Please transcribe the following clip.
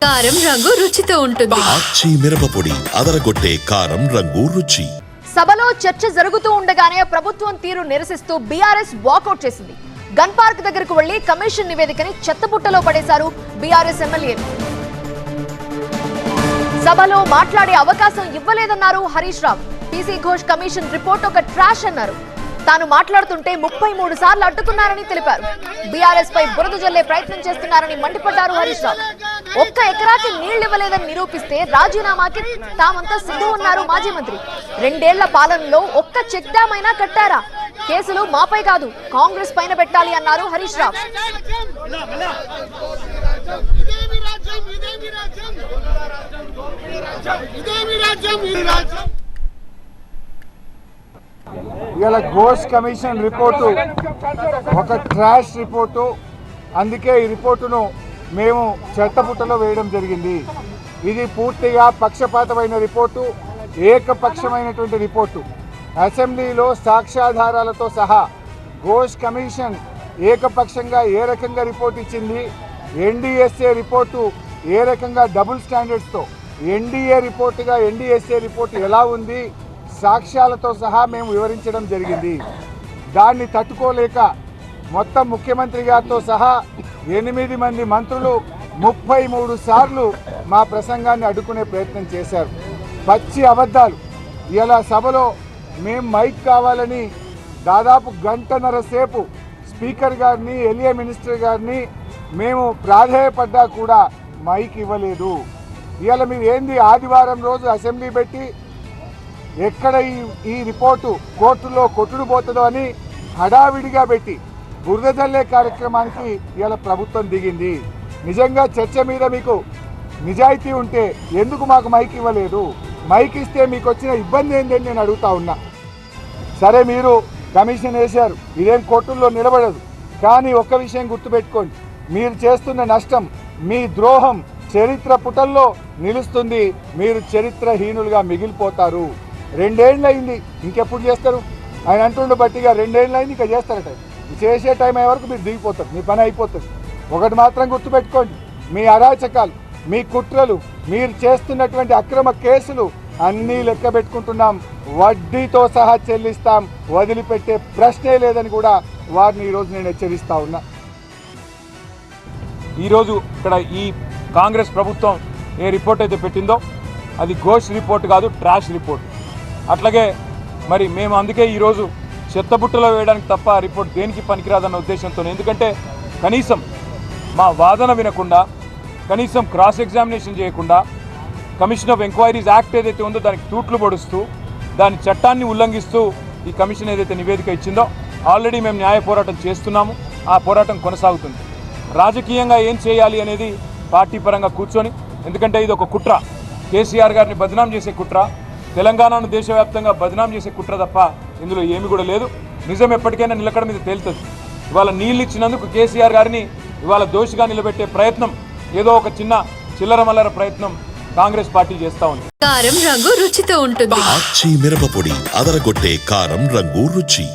కారం రంగు రుచితో ఉంటుంది. ఆచి మిరపపొడి అదరగొట్టే కారం రంగు రుచి. సభలో చర్చ జరుగుతూ ఉండగానే ప్రభుత్వం తీరు నిరసిస్తూ బీఆర్ఎస్ వాకౌట్ చేసింది. గన్ పార్క్ దగ్గరకు వెళ్లి కమిషన్ నివేదికని చెత్తబుట్టలో పడేశారు బీఆర్ఎస్ ఎమ్మెల్యేలు. సభలో మాట్లాడే అవకాశం ఇవ్వలేదన్నారు Harish Rao. PC Ghosh commission report ఒక ట్రాష్ అన్నారు. తాను మాట్లాడుతుంటే 33 సార్లు అడ్డుకున్నారని తెలిపారు. బీఆర్ఎస్ పై బురద జల్లే ప్రయత్నం చేస్తున్నారని మండిపడ్డారు హరీష్ రావు. ఒక్క ఎకరాకి నీళ్లివ్వలేదని నిరూపిస్తే రాజీనామాకి తామంతా సిద్ధం ఉన్నారు మాజీ మంత్రి. 2 ఏళ్ల పాలనలో ఒక్క చెక్ డ్యామ్ అయినా కట్టారా? కేసులు మాపై కాదు కాంగ్రెస్ పైన పెట్టాలి అన్నారు హరీష్ రావు. ఇవాళ ఘోష్ కమిషన్ రిపోర్టు ఒక ట్రాష్ రిపోర్టు. అందుకే ఈ రిపోర్టును మేము చెత్తపుట్టలో వేయడం జరిగింది. ఇది పూర్తిగా పక్షపాతమైన రిపోర్టు, ఏకపక్షమైనటువంటి రిపోర్టు. అసెంబ్లీలో సాక్ష్యాధారాలతో సహా ఘోష్ కమిషన్ ఏకపక్షంగా ఏ రకంగా రిపోర్ట్ ఇచ్చింది, ఎన్డీఎస్ఏ రిపోర్టు ఏ రకంగా డబుల్ స్టాండర్డ్స్తో ఎన్డీఏ రిపోర్టుగా ఎన్డీఎస్ఏ రిపోర్టు ఎలా ఉంది, సాక్ష్యాలతో సహా మేము వివరించడం జరిగింది. దాన్ని తట్టుకోలేక మొత్తం ముఖ్యమంత్రి గారితో సహా 8 మంది మంత్రులు 33 సార్లు మా ప్రసంగాన్ని అడ్డుకునే ప్రయత్నం చేశారు. పచ్చి అబద్ధాలు. ఇలా సభలో మేము మైక్ కావాలని దాదాపు గంటన్నర సేపు స్పీకర్ గారిని, ఎలియా మినిస్టర్ గారిని మేము ప్రాధేయపడ్డా కూడా మైక్ ఇవ్వలేదు. ఇవాళ మీరు ఏంది ఆదివారం రోజు అసెంబ్లీ పెట్టి ఎక్కడ ఈ రిపోర్టు కోర్టులో కొట్టుడు పోతుందో అని హడావిడిగా పెట్టి బురద జల్లే కార్యక్రమానికి ఇవాళ ప్రభుత్వం దిగింది. నిజంగా చర్చ మీద మీకు నిజాయితీ ఉంటే ఎందుకు మాకు మైక్ ఇవ్వలేదు? మైక్ ఇస్తే మీకు వచ్చిన ఇబ్బంది ఏంటని నేను అడుగుతా ఉన్నా. సరే, మీరు కమిషన్ వేశారు, ఇదేం కోర్టుల్లో నిలబడదు. కానీ ఒక్క విషయం గుర్తుపెట్టుకోండి, మీరు చేస్తున్న నష్టం, మీ ద్రోహం చరిత్ర పుటల్లో నిలుస్తుంది. మీరు చరిత్రహీనులుగా మిగిలిపోతారు. 2 ఏళ్ళు అయింది, ఇంకెప్పుడు చేస్తారు? ఆయన అంటుండే బట్టిగా 2 ఏళ్ళు అయింది, ఇంకా చేస్తారట. చేసే టైం అయ్యే వరకు మీరు దిగిపోతారు, మీ పని అయిపోతుంది. ఒకటి మాత్రం గుర్తుపెట్టుకోండి, మీ అరాచకాలు, మీ కుట్రలు, మీరు చేస్తున్నటువంటి అక్రమ కేసులు అన్నీ లెక్క పెట్టుకుంటున్నాం, వడ్డీతో సహా చెల్లిస్తాం, వదిలిపెట్టే ప్రశ్నే లేదని కూడా వారిని ఈరోజు నేను హెచ్చరిస్తా ఉన్నా. ఈరోజు ఇక్కడ ఈ కాంగ్రెస్ ప్రభుత్వం ఏ రిపోర్ట్ అయితే పెట్టిందో అది ఘోష్ రిపోర్ట్ కాదు, ట్రాష్ రిపోర్ట్. అట్లాగే మరి మేము అందుకే ఈరోజు చెత్తబుట్టలో వేయడానికి తప్ప రిపోర్ట్ దేనికి పనికిరాదన్న ఉద్దేశంతో, ఎందుకంటే కనీసం మా వాదన వినకుండా, కనీసం క్రాస్ ఎగ్జామినేషన్ చేయకుండా, కమిషన్ ఆఫ్ ఎంక్వైరీస్ యాక్ట్ ఏదైతే ఉందో దానికి తూట్లు పొడుస్తూ, దాని చట్టాన్ని ఉల్లంఘిస్తూ ఈ కమిషన్ ఏదైతే నివేదిక ఇచ్చిందో ఆల్రెడీ మేము న్యాయ పోరాటం చేస్తున్నాము. ఆ పోరాటం కొనసాగుతుంది. రాజకీయంగా ఏం చేయాలి అనేది పార్టీ పరంగా కూర్చొని, ఎందుకంటే ఇది ఒక కుట్ర, కేసీఆర్ గారిని బదనాం చేసే కుట్ర, తెలంగాణను దేశవ్యాప్తంగా బదనాం చేసే కుట్ర తప్ప ఇందులో ఏమి కూడా లేదు. నిజం ఎప్పటికైనా నిలకడ మీద తేలుతుంది. ఇవాళ నీళ్ళు ఇచ్చినందుకు కేసీఆర్ గారిని ఇవాళ దోషిగా నిలబెట్టే ప్రయత్నం, ఏదో ఒక చిన్న చిల్లర మల్లర ప్రయత్నం కాంగ్రెస్ పార్టీ చేస్తూ ఉంది. కారం రంగు రుచితో ఉంటుంది. ఆచి మిరపపొడి అదరగొట్టే కారం రంగు రుచి.